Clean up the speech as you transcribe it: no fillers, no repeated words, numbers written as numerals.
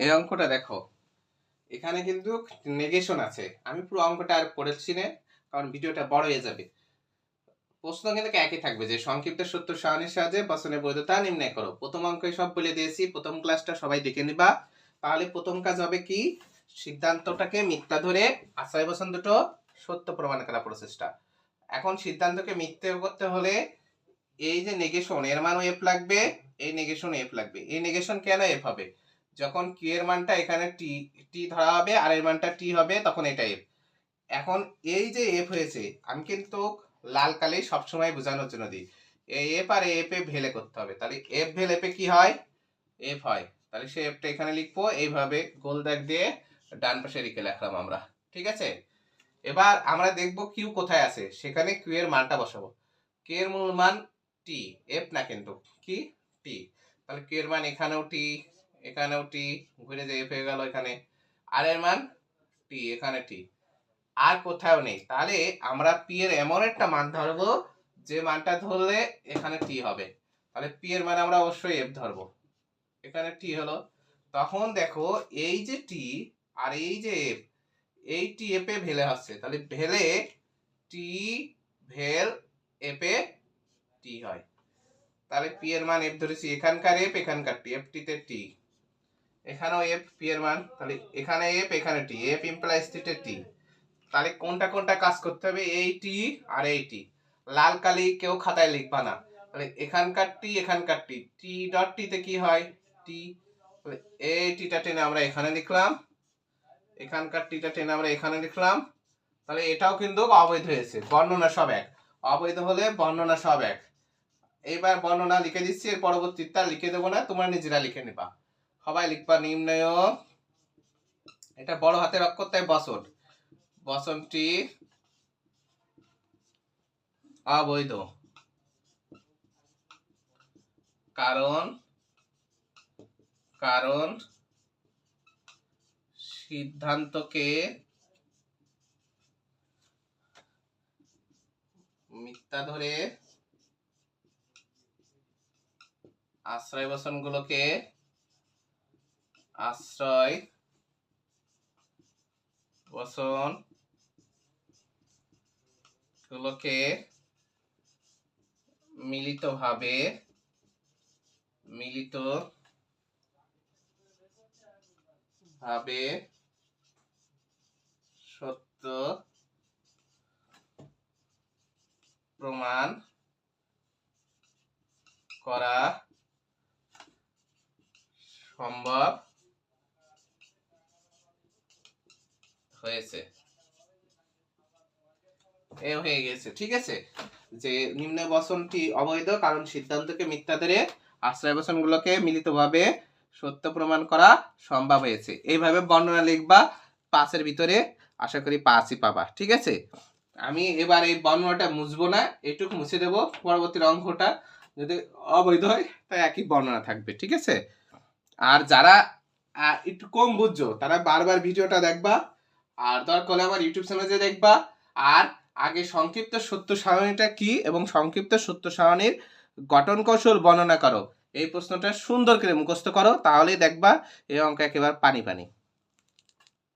এই অঙ্কটা দেখো, এখানে কিন্তু নেগেশন আছে। আমি পুরো অঙ্কটা আর পড়েছি না, কারণ ভিডিওটা বড় হয়ে যাবে। প্রশ্ন কিন্তু একই থাকবে যে সংক্ষিপ্ত সত্য সারণীর সাহায্যে বচনের বৈধতা নির্ণয় করো। প্রথম অঙ্কে সব বলে দিয়েছি, প্রথম ক্লাসটা সবাই দেখে নিবা। তাহলে প্রথম কাজ হবে কি, সিদ্ধান্তটাকে মিথ্যা ধরে আশ্রয় বচন দুটো সত্য প্রমাণ করা প্রচেষ্টা। এখন সিদ্ধান্তকে মিথ্যে করতে হলে এই যে নেগেশন, এর মানও এফ লাগবে, এই নেগেশন এফ লাগবে। এই নেগেশন কেন এফ হবে? যখন কিউ এর মানটা এখানে টি টি ধরা হবে আর এর মানটা টি হবে, তখন এটা এফ। এখন এই যে এফ হয়েছে, আমি কিন্তু লাল কালি সবসময় বোঝানোর জন্য দিই, এই এফ আর এফ এ ভেলে করতে হবে। তাহলে এফ ভেল এফে কি হয়? এফ হয়। তাহলে সে এফটা এখানে লিখবো, এইভাবে গোল দাগ দিয়ে ডান পাশে লিখে রাখলাম আমরা। ঠিক আছে, এবার আমরা দেখবো কিউ কোথায় আছে, সেখানে কিউ এর মানটা বসাবো। কিউ এর মূল মান টি, এফ না কিন্তু কি, টি। তাহলে কিউ এর মান এখানেও টি, এখানেও টি, ঘুরে যে এফ হয়ে গেল এখানে। আর এর মান টি, এখানে টি, আর কোথাও নেই। তাহলে আমরা পি এর এমন একটা মান ধরবো যে মানটা ধরলে এখানে টি হবে। তাহলে পি এর মান আমরা অবশ্যই এফ ধরবো, এখানে টি হলো। তখন দেখো এই যে টি আর এই যে এফ, এই টি এফ এ ভেলে হচ্ছে, তাহলে ভেলে টি ভেল এফ এ টি হয়। তাহলে পি এর মান এফ ধরেছি, এখানকার এফ এখানকার টি, এফ টি তে টি, এখানেও এফ পি এর মান, তাহলে এখানে এফ এখানে টি, এফ ইমপ্লাইজ টি তে টি। তাহলে কোনটা কোনটা কাজ করতে হবে, এই টি আর এই টি। লাল কালি কেউ খাতায় লিখবা না। তাহলে এখানকার টি এখানকার টি, টি ডট টি তে কি হয়? টি। এই টিটা টেনে আমরা এখানে লিখলাম, এখানকার টিটা টেনে আমরা এখানে লিখলাম। তাহলে এটাও কিন্তু অবৈধ হয়েছে, বর্ণনা সব এক। অবৈধ হলে বর্ণনা সব এক। এইবার বর্ণনা লিখে দিচ্ছি, এর পরবর্তীটা লিখে দেবো না, তোমরা নিজেরা লিখে নিবা। সবাই লিখবা নির্ণয়, এটা বড় হাতের অক্ষর তাই বচন, বচনটি অবৈধ, কারণ কারণ সিদ্ধান্তকে মিথ্যা ধরে আশ্রয় বচনগুলোকে আশ্রয় বচন গুলোকে মিলিতভাবে সত্য প্রমাণ করা সম্ভব হয়েছে। এ হয়ে গেছে। ঠিক আছে, যে নিম্ন বচনটি অবৈধ কারণ সিদ্ধান্তকে মিথ্যা ধরে আশ্রয় বচনগুলোকে মিলিতভাবে সত্য প্রমাণ করা সম্ভব হয়েছে। এইভাবে বর্ণনা লিখবা, 5-এর ভিতরে আশা করি 5ই পাবা। ঠিক আছে, আমি এবার এই বর্ণনাটা মুছবো না, এইটুকু মুছে দেবো। পরবর্তী অঙ্কটা যদি অবৈধ হয় তাই একই বর্ণনা থাকবে। ঠিক আছে, আর যারা একটু কম বুঝছো তারা বারবার ভিডিওটা দেখবা, আর দরকার হলে আমার ইউটিউব চ্যানেলে দেখবা। আর আগে সংক্ষিপ্ত সত্য সারণীটা কি এবং সংক্ষিপ্ত সত্য সারণীর গঠন কৌশল বর্ণনা করো, এই প্রশ্নটা সুন্দর করে মুখস্থ করো, তাহলেই দেখবা এই অঙ্ক একেবারে পানি পানি।